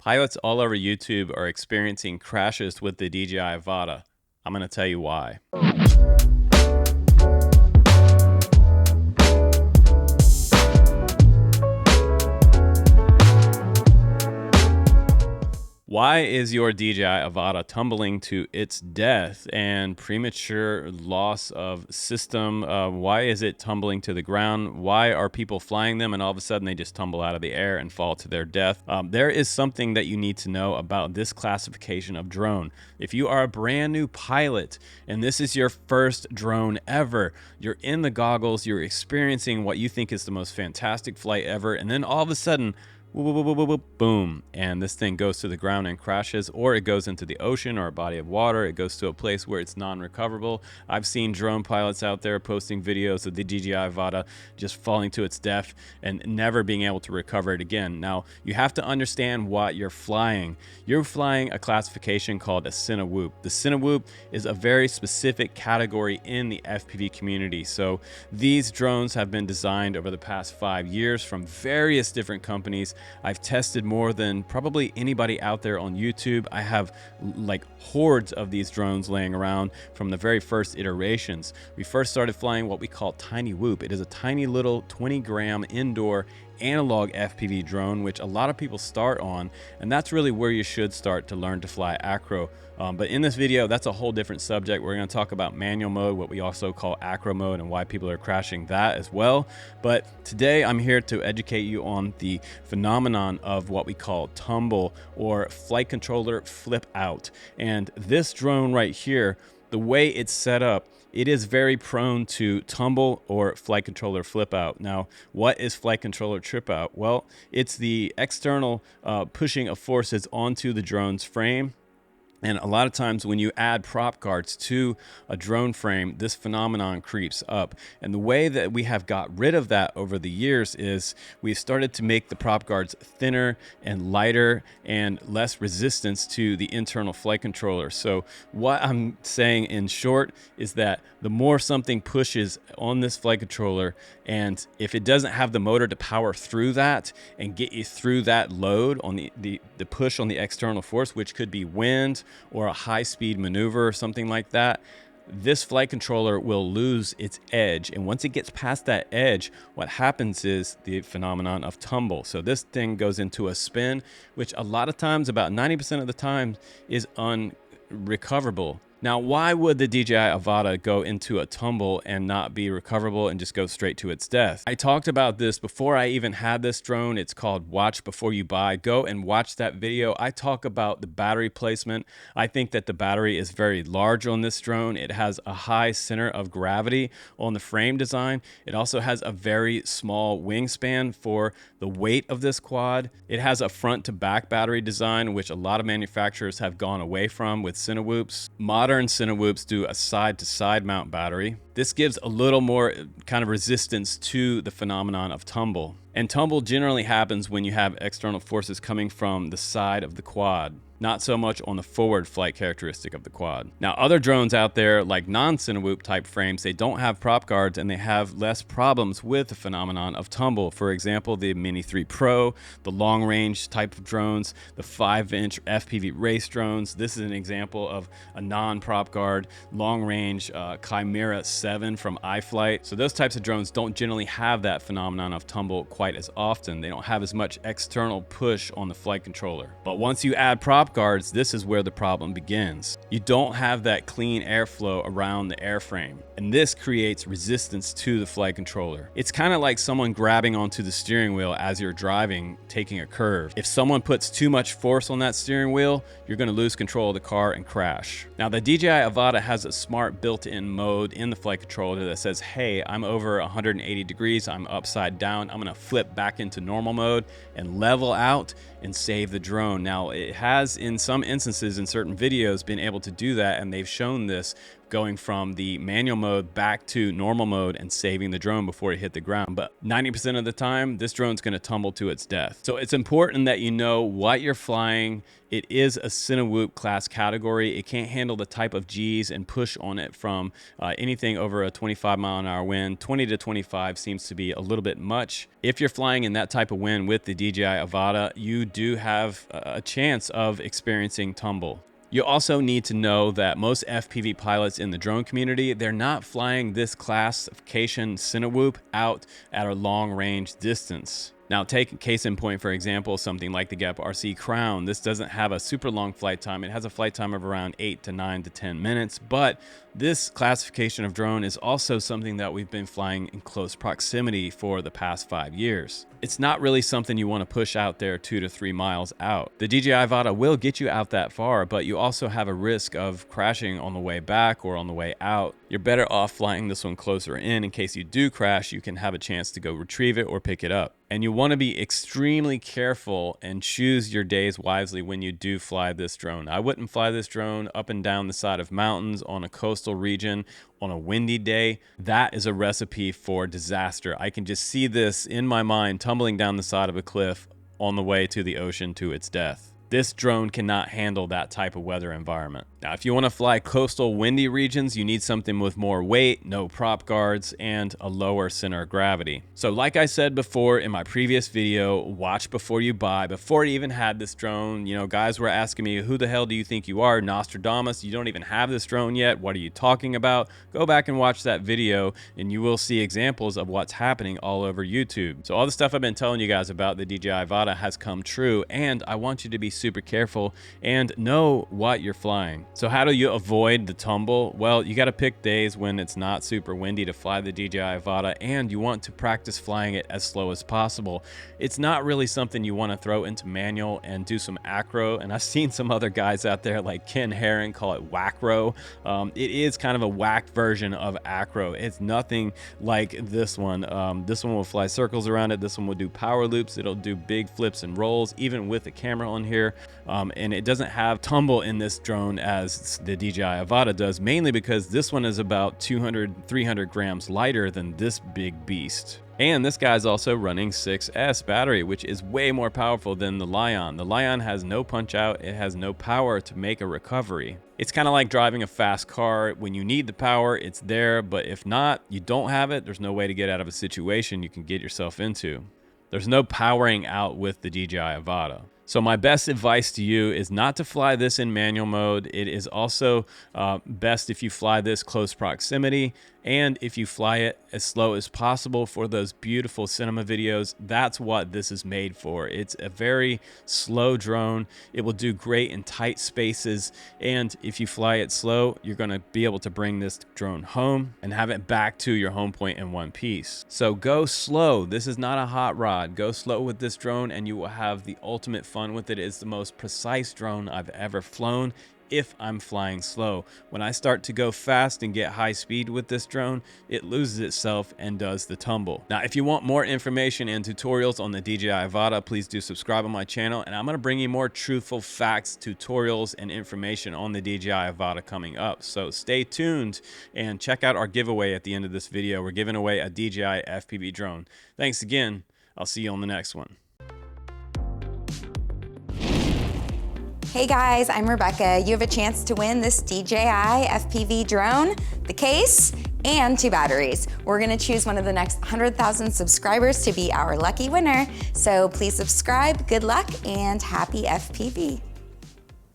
Pilots all over YouTube are experiencing crashes with the DJI Avata. I'm going to tell you why. Why is your DJI Avata tumbling to its death and premature loss of system? Why is it tumbling to the ground? Why are people flying them and all of a sudden they just tumble out of the air and fall to their death? There is something that you need to know about this classification of drone. If you are a brand new pilot and this is your first drone ever, you're in the goggles, you're experiencing what you think is the most fantastic flight ever, and then all of a sudden, boom, and this thing goes to the ground and crashes, or it goes into the ocean or a body of water. It goes to a place where it's non-recoverable. I've seen drone pilots out there posting videos of the DJI Avata just falling to its death and never being able to recover it again. Now, you have to understand what you're flying. You're flying a classification called a Cinewhoop. The Cinewhoop is a very specific category in the FPV community. So these drones have been designed over the past 5 years from various different companies. I've tested more than probably anybody out there on YouTube. I have like hordes of these drones laying around from the very first iterations. We first started flying what we call Cinewhoop. It is a tiny little 20-gram indoor analog FPV drone, which a lot of people start on, and that's really where you should start to learn to fly acro. But in this video, that's a whole different subject. We're going to talk about manual mode, what we also call acro mode, and why people are crashing that as well. But today I'm here to educate you on the phenomenon of what we call tumble or flight controller flip out. And this drone right here, the way it's set up, it is very prone to tumble or flight controller flip out. Now, what is flight controller trip out? Well, it's the external pushing of forces onto the drone's frame. And a lot of times when you add prop guards to a drone frame, this phenomenon creeps up. And the way that we have got rid of that over the years is we've started to make the prop guards thinner and lighter and less resistance to the internal flight controller. So what I'm saying in short is that the more something pushes on this flight controller, and if it doesn't have the motor to power through that and get you through that load on the push on the external force, which could be wind or a high-speed maneuver or something like that, this flight controller will lose its edge. And once it gets past that edge, what happens is the phenomenon of tumble. So this thing goes into a spin, which a lot of times, about 90% of the time, is unrecoverable. Now, why would the DJI Avata go into a tumble and not be recoverable and just go straight to its death? I talked about this before I even had this drone. It's called Watch Before You Buy. Go and watch that video. I talk about the battery placement. I think that the battery is very large on this drone. It has a high center of gravity on the frame design. It also has a very small wingspan for the weight of this quad. It has a front to back battery design, which a lot of manufacturers have gone away from with Cinewhoops. Modern Cinewhoops do a side-to-side mount battery. This gives a little more kind of resistance to the phenomenon of tumble. And tumble generally happens when you have external forces coming from the side of the quad, not so much on the forward flight characteristic of the quad. Now, other drones out there, like non-Cinewhoop type frames, they don't have prop guards and they have less problems with the phenomenon of tumble. For example, the Mini 3 Pro, the long range type of drones, the 5-inch FPV race drones. This is an example of a non-prop guard, long range Chimera 7 from iFlight. So those types of drones don't generally have that phenomenon of tumble quite as often. They don't have as much external push on the flight controller. But once you add prop guards, this is where the problem begins. You don't have that clean airflow around the airframe, and this creates resistance to the flight controller. It's kind of like someone grabbing onto the steering wheel as you're driving, taking a curve. If someone puts too much force on that steering wheel, you're going to lose control of the car and crash. Now, the DJI Avata has a smart built-in mode in the flight controller that says, hey, I'm over 180 degrees, I'm upside down, I'm going to flip back into normal mode and level out and save the drone. Now, it has in some instances in certain videos been able to do that, and they've shown this going from the manual mode back to normal mode and saving the drone before it hit the ground. But 90% of the time, this drone's gonna tumble to its death. So it's important that you know what you're flying. It is a Cinewhoop class category. It can't handle the type of G's and push on it from anything over a 25-mile-an-hour wind. 20 to 25 seems to be a little bit much. If you're flying in that type of wind with the DJI Avata, you do have a chance of experiencing tumble. You also need to know that most FPV pilots in the drone community, they're not flying this classification Cinewhoop out at a long range distance. Now, take case in point, for example, something like the Geprc Crown. This doesn't have a super long flight time. It has a flight time of around 8 to 9 to 10 minutes, but this classification of drone is also something that we've been flying in close proximity for the past 5 years. It's not really something you want to push out there 2 to 3 miles out. The DJI Avata will get you out that far, but you also have a risk of crashing on the way back or on the way out. You're better off flying this one closer in case you do crash, you can have a chance to go retrieve it or pick it up. And you want to be extremely careful and choose your days wisely when you do fly this drone. I wouldn't fly this drone up and down the side of mountains on a coastal region on a windy day. That is a recipe for disaster. I can just see this in my mind tumbling down the side of a cliff on the way to the ocean to its death. This drone cannot handle that type of weather environment. Now, if you want to fly coastal windy regions, you need something with more weight, no prop guards, and a lower center of gravity. So like I said before in my previous video, watch before you buy. Before I even had this drone, you know, guys were asking me, who the hell do you think you are, Nostradamus? You don't even have this drone yet. What are you talking about? Go back and watch that video and you will see examples of what's happening all over YouTube. So all the stuff I've been telling you guys about the DJI Avata has come true, and I want you to be super careful and know what you're flying. So how do you avoid the tumble? Well, you got to pick days when it's not super windy to fly the DJI Avata, and you want to practice flying it as slow as possible. It's not really something you want to throw into manual and do some acro, and I've seen some other guys out there like Ken Herring call it whackro. It is kind of a whacked version of acro. It's nothing like this one. This one will fly circles around it. This one will do power loops. It'll do big flips and rolls, even with the camera on here. And it doesn't have tumble in this drone as the DJI Avata does, mainly because this one is about 200-300 grams lighter than this big beast. And this guy's also running 6S battery, which is way more powerful than the Lion. The Lion has no punch out. It has no power to make a recovery. It's kind of like driving a fast car. When you need the power, it's there, but if not, you don't have it. There's no way to get out of a situation you can get yourself into. There's no powering out with the DJI Avata. So my best advice to you is not to fly this in manual mode. It is also best if you fly this close proximity, and if you fly it as slow as possible for those beautiful cinema videos. That's what this is made for. It's a very slow drone. It will do great in tight spaces, and if you fly it slow, you're going to be able to bring this drone home and have it back to your home point in one piece. So go slow. This is not a hot rod. Go slow with this drone and you will have the ultimate fun with it. It's the most precise drone I've ever flown if I'm flying slow. When I start to go fast and get high speed with this drone, it loses itself and does the tumble. Now, if you want more information and tutorials on the DJI Avata, please do subscribe on my channel, and I'm going to bring you more truthful facts, tutorials, and information on the DJI Avata coming up. So stay tuned and check out our giveaway at the end of this video. We're giving away a DJI FPV drone. Thanks again. I'll see you on the next one. Hey guys, I'm Rebecca. You have a chance to win this DJI FPV drone, the case, and 2 batteries. We're gonna choose one of the next 100,000 subscribers to be our lucky winner. So please subscribe, good luck, and happy FPV.